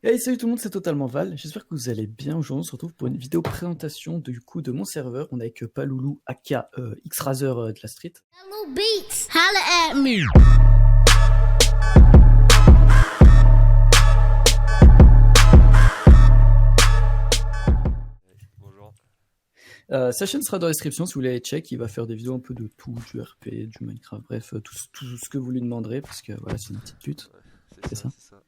Hey, salut tout le monde, c'est Totalement Val. J'espère que vous allez bien. Aujourd'hui, on se retrouve pour une vidéo présentation du coup de mon serveur. On est avec Paloulou, aka X-Razer de la street. Hello Beats, holla at me. Bonjour. Sa chaîne sera dans la description si vous voulez aller check. Il va faire des vidéos un peu de tout, du RP, du Minecraft, bref, tout ce que vous lui demanderez parce que voilà, c'est une petite pute. Ouais, C'est ça. c'est ça.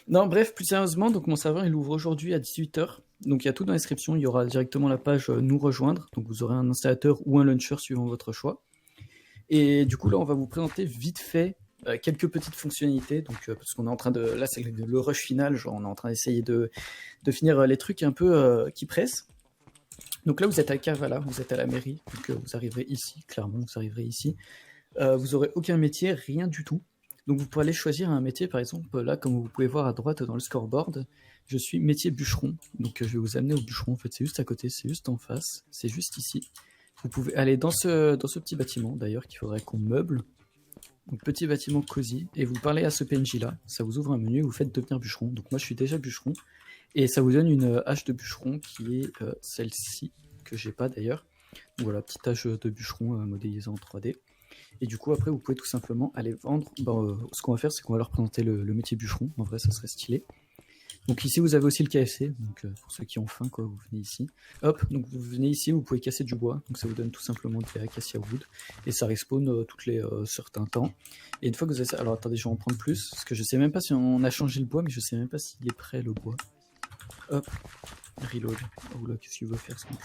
Non, bref, plus sérieusement, donc mon serveur il ouvre aujourd'hui à 18h. Donc il y a tout dans la description. Il y aura directement la page nous rejoindre. Donc vous aurez un installateur ou un launcher suivant votre choix. Et du coup, là, on va vous présenter vite fait quelques petites fonctionnalités. Donc, parce qu'on est en train de. Là, c'est le rush final. Genre, on est en train d'essayer de finir les trucs un peu qui pressent. Donc là, vous êtes à Kavala, vous êtes à la mairie. Donc, vous arriverez ici, clairement, vous arriverez ici. Vous aurez aucun métier, rien du tout. Donc, vous pourrez aller choisir un métier, par exemple, là, comme vous pouvez voir à droite dans le scoreboard. Je suis métier bûcheron. Donc, je vais vous amener au bûcheron. En fait, c'est juste à côté, c'est juste en face, c'est juste ici. Vous pouvez aller dans ce petit bâtiment, d'ailleurs, qu'il faudrait qu'on meuble. Donc, petit bâtiment cosy. Et vous parlez à ce PNJ là. Ça vous ouvre un menu et vous faites devenir bûcheron. Donc, moi, je suis déjà bûcheron. Et ça vous donne une hache de bûcheron qui est celle-ci, que j'ai pas d'ailleurs. Donc, voilà, petite hache de bûcheron modélisée en 3D. Et du coup, après, vous pouvez tout simplement aller vendre. Ce qu'on va faire, c'est qu'on va leur présenter le métier bûcheron. En vrai, ça serait stylé. Donc ici, vous avez aussi le KFC. Donc pour ceux qui ont faim, quoi, vous venez ici. Hop, donc vous venez ici, vous pouvez casser du bois. Donc ça vous donne tout simplement de l'acacia wood. Et ça respawn toutes les certains temps. Et une fois que vous avez ça. Alors attendez, je vais en prendre plus. Parce que je sais même pas si on a changé le bois, mais je sais même pas s'il est prêt le bois. Hop, reload. Oh là, qu'est-ce qu'il veut faire ce mec?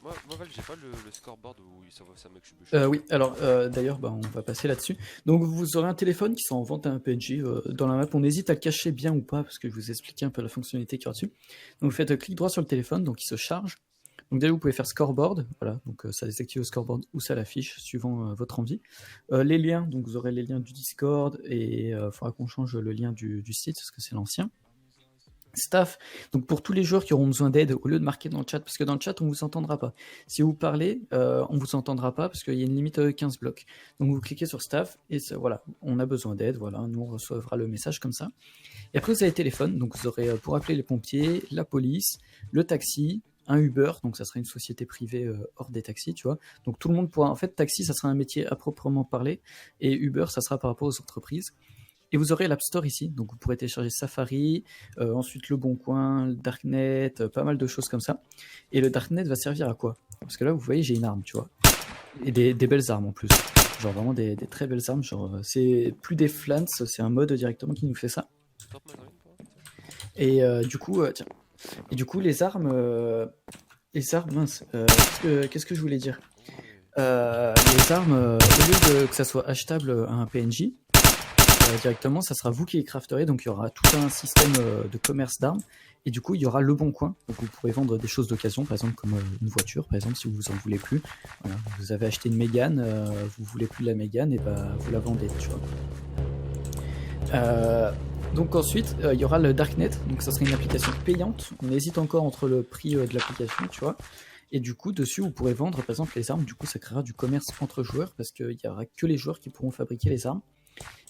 Moi Val, j'ai pas le scoreboard où ça voit ça, mec, je suis bûcheron. Oui, alors d'ailleurs, on va passer là-dessus. Donc vous aurez un téléphone qui sera en vente à un PNJ dans la map. On hésite à le cacher bien ou pas, parce que je vous ai expliqué un peu la fonctionnalité qu'il y aura dessus. Donc vous faites clic droit sur le téléphone, donc il se charge. Donc déjà vous pouvez faire scoreboard, voilà, donc ça désactive le scoreboard ou ça l'affiche, suivant votre envie. Les liens, donc vous aurez les liens du Discord, et il faudra qu'on change le lien du site, parce que c'est l'ancien. Staff, donc pour tous les joueurs qui auront besoin d'aide, au lieu de marquer dans le chat, parce que dans le chat on vous entendra pas. Si vous parlez, on vous entendra pas parce qu'il y a une limite de 15 blocs. Donc vous cliquez sur staff et voilà, on a besoin d'aide, voilà, nous on recevra le message comme ça. Et après vous avez le téléphone, donc vous aurez pour appeler les pompiers, la police, le taxi, un Uber, donc ça sera une société privée hors des taxis, tu vois. Donc tout le monde pourra, en fait, taxi ça sera un métier à proprement parler, et Uber ça sera par rapport aux entreprises. Et vous aurez l'App Store ici, donc vous pourrez télécharger Safari, ensuite Le Bon Coin, le Darknet, pas mal de choses comme ça. Et le Darknet va servir à quoi? Parce que là, vous voyez, j'ai une arme, tu vois. Et des belles armes en plus. Genre vraiment des très belles armes. Genre, c'est plus des flans, c'est un mode directement qui nous fait ça. Et du coup, tiens. Et du coup, les armes, mince, qu'est-ce que je voulais dire? Les armes, au lieu que ça soit achetable à un PNJ, directement, ça sera vous qui les crafterez, donc il y aura tout un système de commerce d'armes, et du coup il y aura le bon coin, donc vous pourrez vendre des choses d'occasion, par exemple comme une voiture, par exemple si vous en voulez plus, voilà, vous avez acheté une Mégane, vous voulez plus de la Mégane, et vous la vendez, tu vois. Donc ensuite il y aura le Darknet, donc ça sera une application payante, on hésite encore entre le prix de l'application, tu vois. Et du coup, dessus, vous pourrez vendre, par exemple, les armes. Du coup, ça créera du commerce entre joueurs, parce qu'il n'y aura que les joueurs qui pourront fabriquer les armes.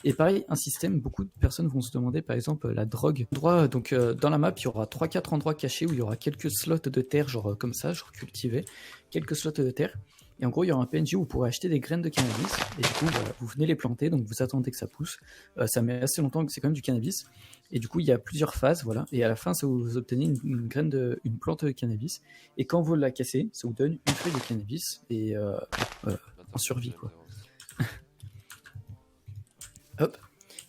Et pareil, un système, beaucoup de personnes vont se demander par exemple la drogue. Donc dans la map, il y aura 3-4 endroits cachés où il y aura quelques slots de terre, genre comme ça, genre cultivés, quelques slots de terre. Et en gros, il y aura un PNJ où vous pourrez acheter des graines de cannabis. Et du coup, voilà, vous venez les planter, donc vous attendez que ça pousse. Ça met assez longtemps que c'est quand même du cannabis. Et du coup, il y a plusieurs phases, voilà. Et à la fin, ça vous obtenez une plante de cannabis. Et quand vous la cassez, ça vous donne une feuille de cannabis et en survie, quoi. Hop.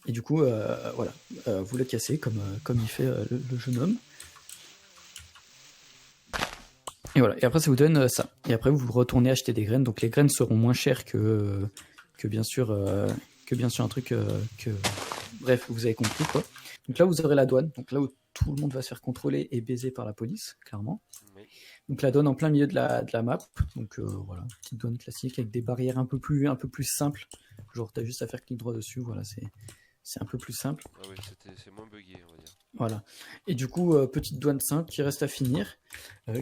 Et du coup, voilà, vous le cassez comme il fait le jeune homme. Et voilà, et après ça vous donne ça. Et après vous retournez acheter des graines, donc les graines seront moins chères que bien sûr un truc que... Bref, vous avez compris quoi. Donc là vous aurez la douane, donc là où tout le monde va se faire contrôler et baiser par la police, clairement. Oui. Donc la douane en plein milieu de la map, donc voilà, petite douane classique avec des barrières un peu plus simples. Genre t'as juste à faire clic droit dessus, voilà, c'est un peu plus simple. Ah oui, c'est moins bugué, on va dire. Voilà. Et du coup, petite douane simple qui reste à finir.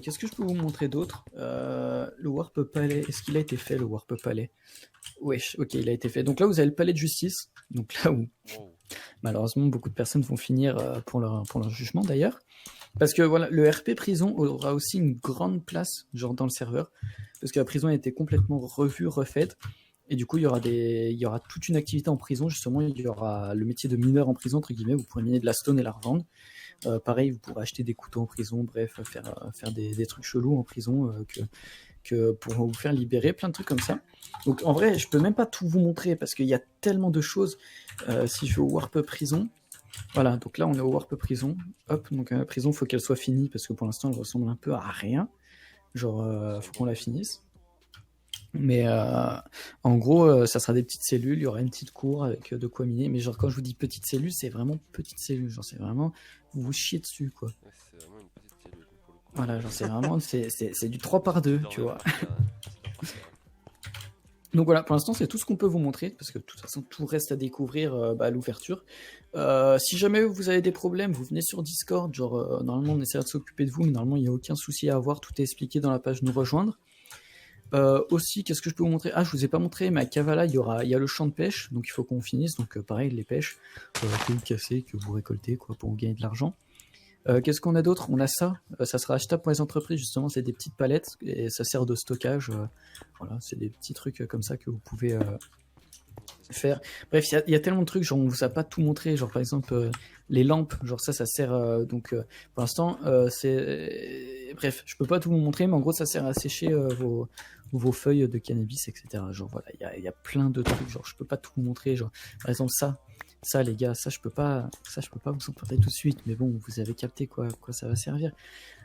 Qu'est-ce que je peux vous montrer d'autre? Le Warp Palais, est-ce qu'il a été fait le Warp Palais? Wesh, ok, il a été fait. Donc là, vous avez le palais de justice. Donc là où Malheureusement, beaucoup de personnes vont finir pour leur jugement d'ailleurs. Parce que voilà, le RP prison aura aussi une grande place genre dans le serveur. Parce que la prison a été complètement revue, refaite. Et du coup, il y aura toute une activité en prison. Justement, il y aura le métier de mineur en prison, entre guillemets. Vous pourrez miner de la stone et la revendre. Pareil, vous pourrez acheter des couteaux en prison. Bref, faire des trucs chelous en prison que pour vous faire libérer. Plein de trucs comme ça. Donc en vrai, je peux même pas tout vous montrer parce qu'il y a tellement de choses. Si je vais au Warp Prison... Voilà, donc là on est au Warp Prison. Hop, donc la prison, faut qu'elle soit finie parce que pour l'instant elle ressemble un peu à rien. Genre, faut qu'on la finisse. Mais en gros, ça sera des petites cellules, il y aura une petite cour avec de quoi miner. Mais genre, quand je vous dis petite cellule, c'est vraiment petite cellule. Genre, c'est vraiment, vous vous chiez dessus, quoi. Ouais, c'est vraiment une petite cellule pour le coup. Voilà, genre, c'est vraiment, c'est du 3x2, tu vois. Donc voilà, pour l'instant, c'est tout ce qu'on peut vous montrer, parce que de toute façon, tout reste à découvrir à l'ouverture. Si jamais vous avez des problèmes, vous venez sur Discord, genre, normalement, on essaiera de s'occuper de vous, mais normalement, il n'y a aucun souci à avoir, tout est expliqué dans la page Nous rejoindre. Aussi, qu'est-ce que je peux vous montrer? Ah, je vous ai pas montré, mais à Kavala, il y a le champ de pêche, donc il faut qu'on finisse, donc pareil, les pêches, que vous cassez, que vous récoltez, quoi, pour gagner de l'argent. Qu'est-ce qu'on a d'autre? On a ça, ça sera achetable pour les entreprises, justement, c'est des petites palettes, et ça sert de stockage, voilà, c'est des petits trucs comme ça que vous pouvez faire. Bref, il y a tellement de trucs, genre on vous a pas tout montré, genre par exemple les lampes, genre ça sert, donc pour l'instant, c'est... Bref, je peux pas tout vous montrer, mais en gros ça sert à sécher vos feuilles de cannabis, etc. Genre voilà, il y a plein de trucs, genre je peux pas tout vous montrer, genre par exemple ça les gars, ça je peux pas vous en parler tout de suite, mais bon, vous avez capté quoi ça va servir.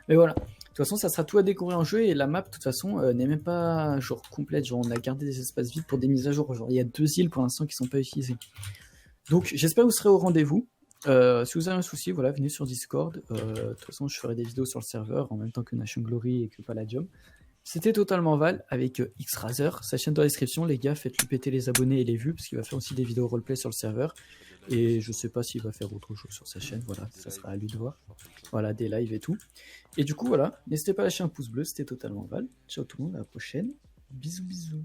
Mais voilà, de toute façon ça sera tout à découvrir en jeu, et la map de toute façon n'est même pas genre complète, genre on a gardé des espaces vides pour des mises à jour, genre il y a 2 îles pour l'instant qui sont pas utilisées. Donc j'espère que vous serez au rendez-vous. Si vous avez un souci, voilà, venez sur Discord. De toute façon je ferai des vidéos sur le serveur en même temps que Nation Glory et que Palladium. C'était totalement Val avec X-Razer, sa chaîne dans la description, les gars, faites-lui péter les abonnés et les vues, parce qu'il va faire aussi des vidéos roleplay sur le serveur, et je sais pas s'il va faire autre chose sur sa chaîne, voilà, ça sera à lui de voir, voilà, des lives et tout, et du coup voilà, n'hésitez pas à lâcher un pouce bleu, c'était totalement Val, ciao tout le monde, à la prochaine, bisous bisous.